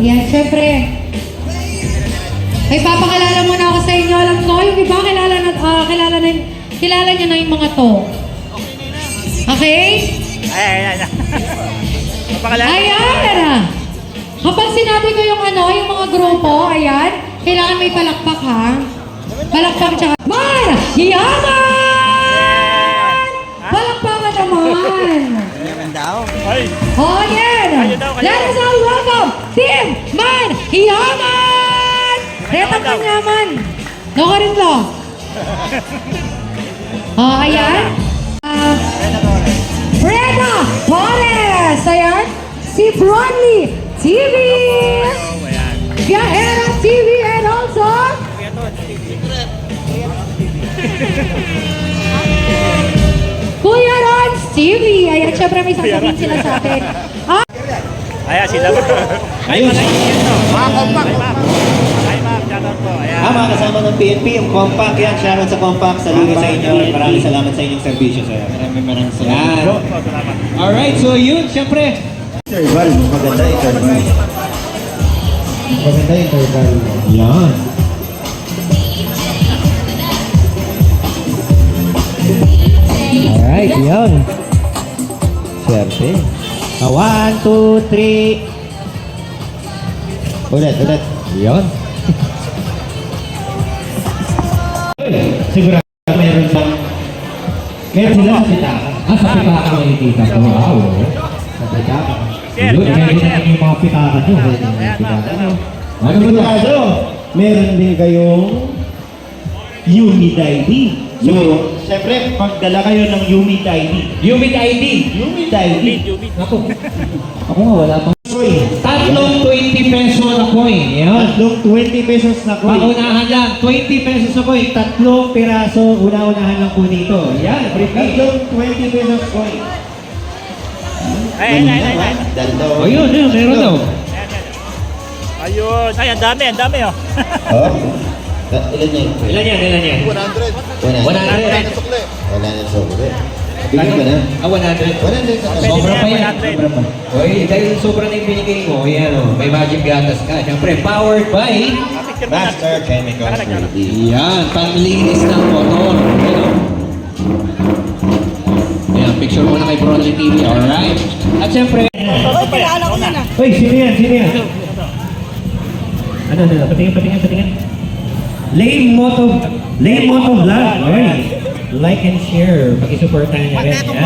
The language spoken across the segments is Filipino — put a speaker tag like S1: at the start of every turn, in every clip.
S1: Ayan, syempre. Ay, papakilala muna ako sa inyo. Alam ko, yung iba kilala nyo na yung mga to. Okay?
S2: Ayan. Papakilala.
S1: Ayan! Kapag sinabi ko yung yung mga grupo, ayan, kailangan may palakpak ha. Palakpak tsaka, Man! Yaman! Palakpakan naman!
S3: Yaman daw.
S2: Ay!
S1: Oh, yan! Let us all welcome Team Man Yaman! Retang Man Yaman! Nako rin lo. Oh, ayan. Reda Torres! Ayan. Si Bronly TV! Viajera TV and also Kuya Rons TV! Ayan, syempre may sasabihin sila sa atin. Ah!
S2: Ayan, sila ba?
S3: Ayun.
S2: Mga kompak! Ay, ma'am, shoutout po. Ayan.
S3: Mga kasama ng PNP, yung compact yan. Shoutout sa compact. Saludo sa inyo. Maraming salamat sa inyong serbisyo, sir. Maraming salamat.
S2: Salamat.
S3: Alright, so yun, syempre.
S4: Interval, maganda interval. Maganda interval.
S3: Yan. Alright, yun. Swerte. 1, 2, 3. Ulit. Yun. Sigurado meron bang... Meron sila sa pitaka. Sa pitaka may kita ko. Wow. Sa pitaka. Yun, meron na yung mga pitaka nyo. Ano ba ito? Meron din kayong Humid ID. So, siyempre, pagdala kayo ng Humid ID. Humid ID. Ako nga, wala pang coin. Tatlong 20 peso na coin. Yan. Tatlong 20 pesos na coin. Paunahan lang, 20 pesos na coin. Tatlong piraso, una-unahan lang po nito. Yan, tatlong 20 pesos coin.
S2: Ay.
S3: O yun, meron daw.
S2: Ayun. Ay, ang dami, oh.
S3: Ilan yan? 100. 100. Wala na sobre. Bigyan ba na? 100. 100. Sobra pa yan. Oy, dahil sobra na yung binigay mo, yan o, may magic gatas ka. Siyempre, powered by Master Chemicals Ready. Yan, panlinis ng motor. Ayan, picture muna kay Bronly TV. Alright. At siyempre...
S5: Oy, kilala ko na.
S3: Uy, sino yan? Ano? Patingin. Lane Moto Vlog. Alright. Like and share. Pag-isuportahan niya rin.
S2: Dito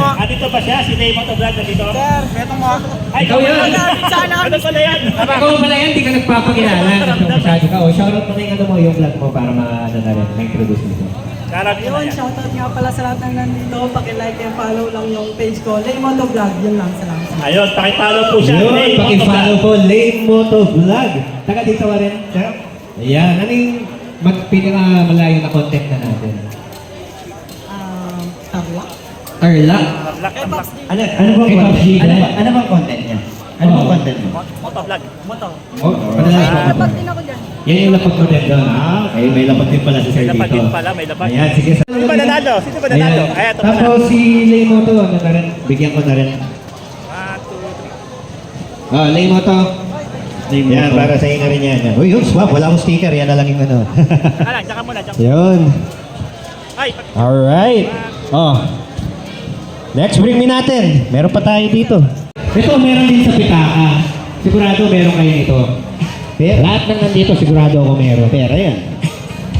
S2: ba siya? Si Raymond Vlog nandito?
S5: Sir, eto mo.
S2: Ay,
S3: Ikaw yan.
S5: Sana
S2: Ano pala yan?
S3: Ikaw pala yan, di ka nagpapakilala. Masyado ka. O, shoutout mo na yung vlog mo para ma-ano na rin, ma-introduce mo.
S2: Shoutout ko na
S5: Yun,
S2: yan.
S5: shoutout nga pala sa lahat ng nandito. Paki-like and follow lang yung page ko. Lane Moto Vlog, yun lang. Salamat.
S2: Ayun, pakipollow po siya.
S3: Yun,
S2: Raymond
S3: paki-follow
S2: Vlog.
S3: po, Lane Moto Vlog. Taga dito ka rin, sir? Ayan, ano yung pinaka-malayo na content na natin?
S5: Tarlac.
S3: Tarlac?
S5: Kay Box D.
S4: Ano bang content niya? Ano bang content mo?
S2: Motovlog.
S5: Moto. Dapat din ako dyan.
S3: Yan yung lapag mo din doon. Okay, may lapag din pala si sir
S2: May lapag
S3: dito.
S2: din pala, may lapag.
S3: Ayan, sige.
S2: Sino ba nanalo?
S3: Ayan.
S2: Ayan, ito pala.
S3: Tapos si Laymoto, ano na rin, bigyan ko na rin.
S2: 1, 2, 3.
S3: Laymoto. Yan, para sa inyo rin yan. Uy, yun, swap. Wala akong sticker. Yan na lang yung ano.
S2: Tsaka lang, tsaka muna.
S3: Yun.
S2: Ay,
S3: Alright. Next, bring me natin. Meron pa tayo dito. Ito, meron din sa pitaka. Sigurado meron kayo nito. Pera? Lahat ng nandito, sigurado ako meron. Pera yan.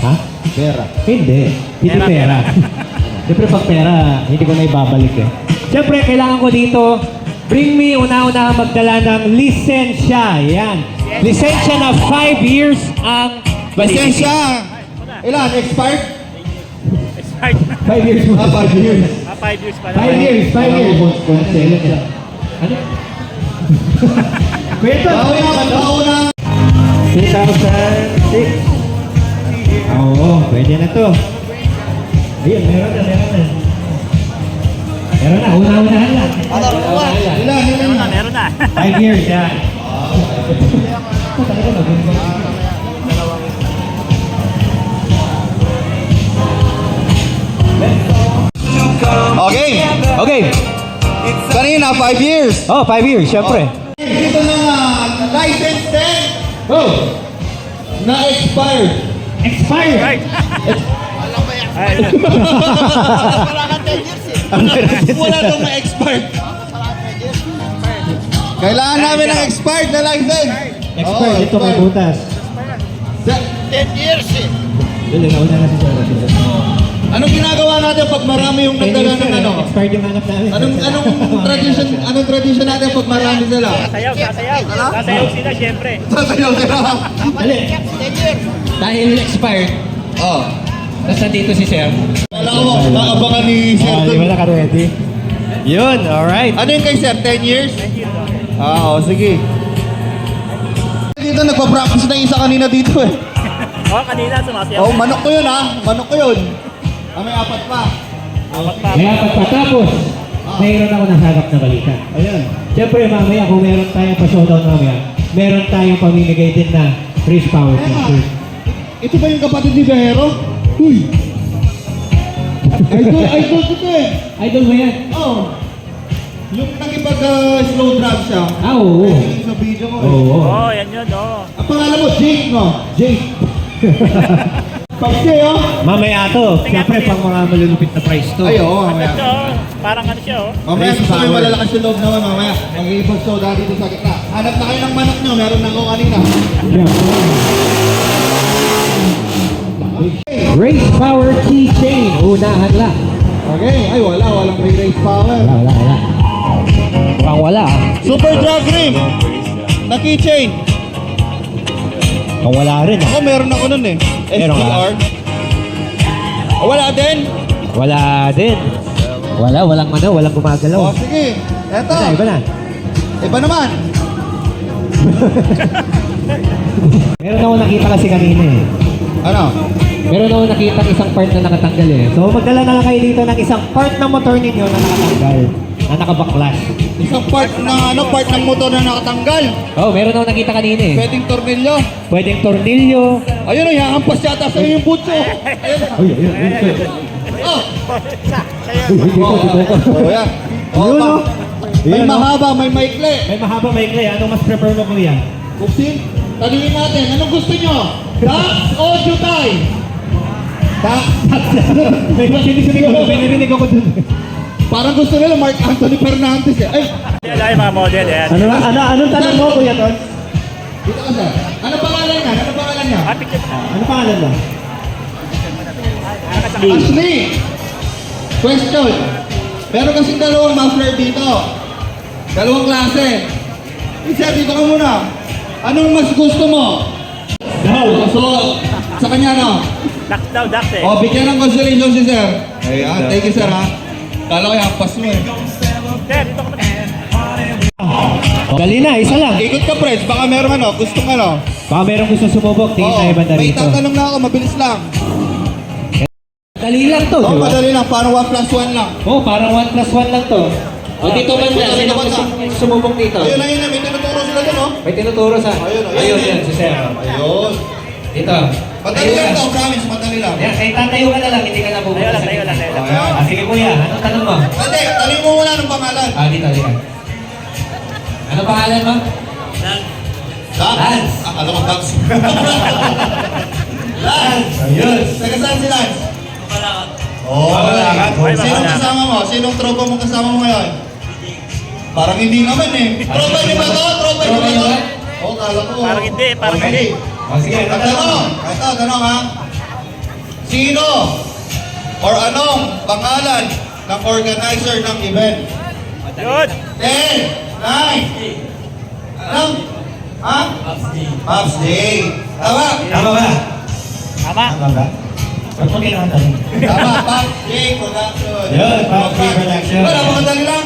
S3: Ha? Pera. Hindi. Hindi pera. Siyempre pag pera, hindi ko na ibabalik eh. Siyempre, kailangan ko dito, bring me una-una magdala ng lisensya. Yan. Lisensya na 5 years ang validity. Ilan? Expired? 5 years mo. 5 years.
S2: 5 years pala.
S3: 5 years. 5 years. Ano? Kwento. 2006. Oo, pwede na to. Ayun, meron na. Meron na, una-unahan lang.
S2: Meron na.
S3: 5 years, yan. Okay.
S4: Kanina, 5 years.
S3: Oh, 5 years, syempre.
S4: Dito na nga, license 10.
S3: Oh!
S4: Na-expired.
S3: Expired!
S2: Right. Ay,
S6: Wala kang 10 years eh.
S4: Wala nung na-expired. Kailangan namin ng expired na license.
S3: Expired, ito may butas.
S6: 10 years eh.
S3: Dali, nauna na si Sir.
S4: Anong ginagawa natin pag marami yung nagdala ng ano?
S3: Expired yung hanap namin.
S4: Anong tradition natin pag marami sila?
S2: sasayaw, sasayaw. Sasayaw sila, syempre.
S4: Sasayaw sila.
S3: Dali,
S6: 10 years.
S3: dahil expired,
S4: Oh.
S3: tapos nandito si Sir.
S4: Wala ko, nakabangan ni Sir.
S3: Di ba naka-ready? Yun, alright.
S4: Ano yung kay Sir? 10 years? Oo, sige. Dito, nagpa-practice na yung isa kanina dito eh.
S2: Oh, kanina sumasayaw.
S4: Oh, manok ko yun ha. Manok ko yun. May apat pa.
S2: Apat pa.
S3: Kaya pagkatapos, mayroon ako nasagap na balita.
S4: Ayan.
S3: Siyempre mamaya kung meron tayong pa-showdown mamaya, meron tayong pamimigay din na Race Power t-shirt.
S4: Ito ba yung kapatid ni Behero? Uy! Idol ko to eh.
S3: Idol mo yan?
S4: Oh. Yung nakipag-slow drag siya.
S3: Ah, oo.
S4: Yung sa video ko eh.
S3: Oo.
S2: Oh, yan yun, oh.
S4: Ang pangalan mo, Jake, no? Jake. Pagsi, oh.
S3: Mamaya to. Siyempre pang mga malulupit na price to.
S4: Ay, oo, mamaya.
S2: Ito, oh. Parang ano siya, oh.
S4: Mamaya, gusto ko yung malalakas yung loob naman, mamaya. Mag-ibag-show dito sa gitna. Hanap na kayo ng manok nyo, meron na ako kanina.
S3: Race Power keychain. Unahan lang.
S4: Okay, ay walang may race power.
S3: Wala. Pang wala ah.
S4: Super drag rim. Na keychain.
S3: Pang wala rin ah.
S4: Ako meron ako nun eh.
S3: Meron ka?
S4: SPR. Oh, wala din.
S3: Wala din. Walang walang gumagalaw.
S4: Oh, sige. Eto.
S3: Iba na.
S4: Iba naman.
S3: Meron ako nakita kasi kanina eh.
S4: Ano?
S3: Meron ako nakita isang part na nakatanggal eh. So magdala na lang kayo dito ng isang part ng motor ninyo na nakatanggal. Na nakabaklas.
S4: Isang part ng motor na nakatanggal.
S3: Oh, meron ako nakita kanina eh.
S4: Pwedeng tornilyo.
S3: Pwedeng tornilyo.
S4: Ayun o, hahampas yata sa yung butso. Ayun. Oh. Oh, yan. Oh,
S3: Yun, oh.
S4: May
S3: Yun, oh.
S4: mahaba, may maikli.
S3: May mahaba maikli. Anong mas prefer mo kuya?
S4: Buksin, tanungin natin, anong gusto nyo? Dax o Jutay? Dax.
S3: May narinig ako dun.
S4: Parang gusto nila Mark Anthony Fernandez eh. Ay,
S2: Yan lang yung mga model, yan.
S3: Anong tanong mo kuya Ton?
S4: dito ka sir. Ano pangalan niya? Ano pangalan niya?
S2: Ah, picture.
S3: Ano pangalan mo?
S4: Ashley. Question. Meron kasing dalawang muffler dito. Dalawang klase. Sir, dito ka muna. Anong mas gusto mo? So, sa kanya no?
S2: Dax daw, Dax eh.
S4: O, bigyan ng consolation si sir. Ayan, thank you sir ha. Kala ko yung hampas mo eh.
S2: Sir, dito ka pa.
S3: Dali na, isa lang.
S4: Ikot ka press, baka meron gustong
S3: Baka merong gusto sumubok, tingin tayo banda
S4: may
S3: rito.
S4: tatanong na ako, mabilis lang.
S3: Dali lang to, di ba?
S4: Madali lang, parang 1 plus 1 lang.
S3: Oo, parang 1+1 lang to. O dito man na, sino gusto sumubok dito?
S4: Ayun, may tinuturo sila dun, oh.
S3: May tinuturo sa... Ayun, yan, si Sir.
S4: Ayun.
S3: Dito.
S4: Madali lang to, promise, madali lang.
S3: Yan, kaya tatayo ka na lang, hindi ka na bubuk.
S2: Tayo lang.
S4: Ayan.
S3: Ah, sige kuya, anong tanong mo?
S4: Hindi, tanong mo muna ng pangalan.
S3: Ah, dito. Ano pangalan mo?
S4: Lance. Alam ko, Lance. Lance.
S3: Ayun.
S4: Taga saan si Lance? Oh, Sinong kasama mo? Sinong tropa mo kasama mo ngayon? Parang hindi naman eh. Tropa niyo ba to? Tropa niyo ba to? Oo, kala ko.
S2: Parang hindi, parang hindi.
S3: Oh, sige,
S4: Ang tanong. Ito, tanong ha. Sino or anong pangalan ng organizer ng event?
S2: Yun.
S4: 10, 9, anong? Ha? Pops Day. Tama?
S3: Tama ba?
S2: Tama.
S3: Tama ba? Huwag mo kailangan tanong.
S4: Tama, Pops Day Production.
S3: Yun, Pops Day Production.
S4: Wala, madali lang.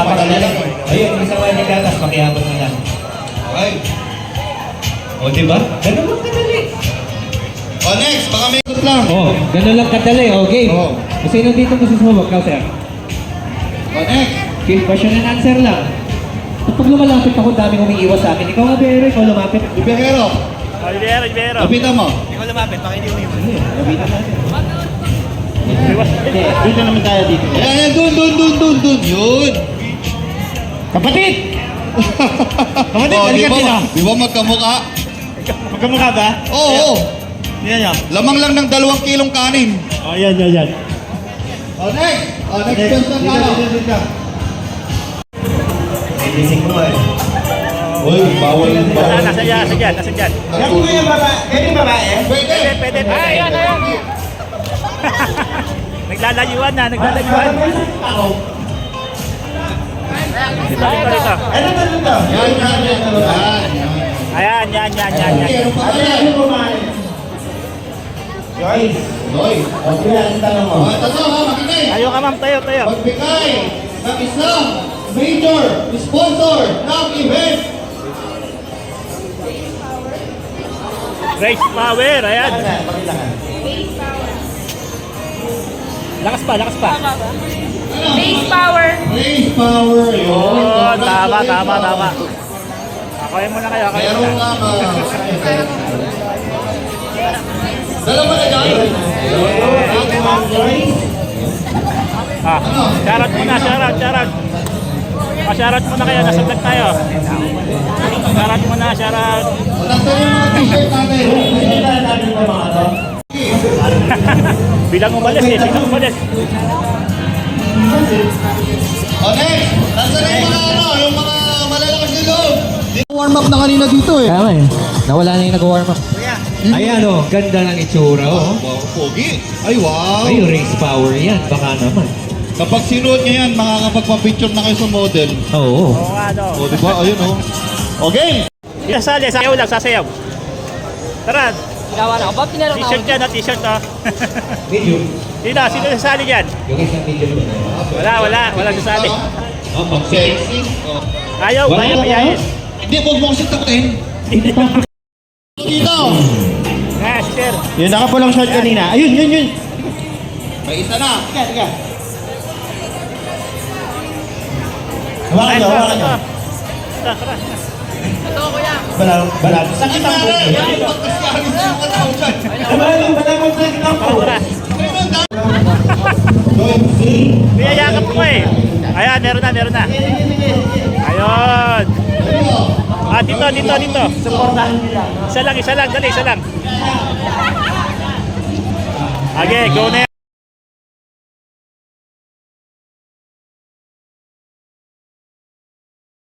S4: Madali lang.
S3: Ayun, isang wedding gatas, pakiabot mo lang.
S4: Okay.
S3: O, diba? Ganun lang kadali.
S4: O next, baka may ikot lang.
S3: Oh, ganun lang kadali. Okay.
S4: Oo.
S3: Sino dito gusto sumubok? Ikaw, sir.
S4: O next.
S3: Okay, question and answer lang. Pag lumalapit ako, daming umiiwas sa akin. Ikaw nga, Bero, ikaw lumapit.
S4: Ibehero.
S2: Olivero.
S4: Lapitan mo.
S3: Dito naman tayo dito.
S4: Ayan, dun. Yun.
S3: Kapatid! Kapatid,
S4: Oh,
S3: halika sila.
S4: di ba magkamukha?
S2: Magkamukha ba?
S4: Oo.
S2: Yan yan.
S4: Lamang lang ng 2 kilong kanin.
S2: Oh, yan, yan, yan.
S4: Next. Next question tayo.
S3: Gising mo eh.
S4: Uy, bawal yan.
S2: Nasa dyan, nasa dyan, nasa dyan.
S6: Pwede babae?
S4: Pwede.
S2: Pwede. Ayan. Naglalayuan na, naglalayuan. Dito.
S6: Ano ba dito?
S2: Ayan, yan.
S4: Ano pa ba yan?
S6: Joyce.
S4: Hoy.
S6: Okay lang ang tanong mo.
S4: Tato ha, makinig.
S2: Tayo ka ma'am, tayo.
S4: Magbigay ng isang major sponsor ng event.
S2: Race power, ayan.
S6: Pakilangan.
S2: Lakas pa.
S1: Base power.
S4: Race power. Yun.
S2: Oh, tama.
S4: Congratulations.
S2: Akoy muna kayo,
S4: Meron lang. Dalawa na dyan.
S2: Shoutout muna, shoutout. Pa-shoutout muna kayo, nasa vlog tayo. Shoutout muna, shoutout.
S4: Nasaan yung mga t-shirt natin?
S6: Hindi ba natin ito mga to?
S2: Bilang umalis.
S4: Okay. Nasaan yung mga malalakas na loob? Warm up na kanina dito eh.
S3: Kaya eh. Nawala na yung nag-warm up. Ayan oh, ganda ng itsura oh.
S4: Wow, pogi. Ay, wow.
S3: Ay, race power yan. Baka naman.
S4: Kapag sinuot niya yan, makakapagpa-picture na kayo sa model.
S3: Oo.
S2: Oo nga, no.
S4: O, diba? Ayun, oh. Okay.
S2: Sasali, sasayaw lang, sasayaw. Tara,
S5: Gawa na ako. Ba't tinanong na
S2: t-shirt yan, t-shirt, oh.
S3: Video.
S2: Sino sasali dyan?
S3: Yung isang video ko.
S2: Wala sasali.
S3: Oh,
S4: Sexy. Oh.
S2: Ayaw, mayayain.
S4: Hindi, huwag mo kasi takutin. Dito.
S2: Yes, sir.
S6: Yung nakapulang short kanina. Ayun.
S4: May isa na.
S6: Tiga. Hawakan nyo.
S2: Tara.
S6: Balag. Sakit ang buhay.
S4: Yan, pagkasyahan sa mga tao dyan.
S6: Balag. Sakit ang buhay.
S2: Piyayakap ko eh. Ayan, meron na. Ayun. Dito.
S6: Supportahan nila.
S2: Isa lang, dali, isa lang. Okay, go na yan.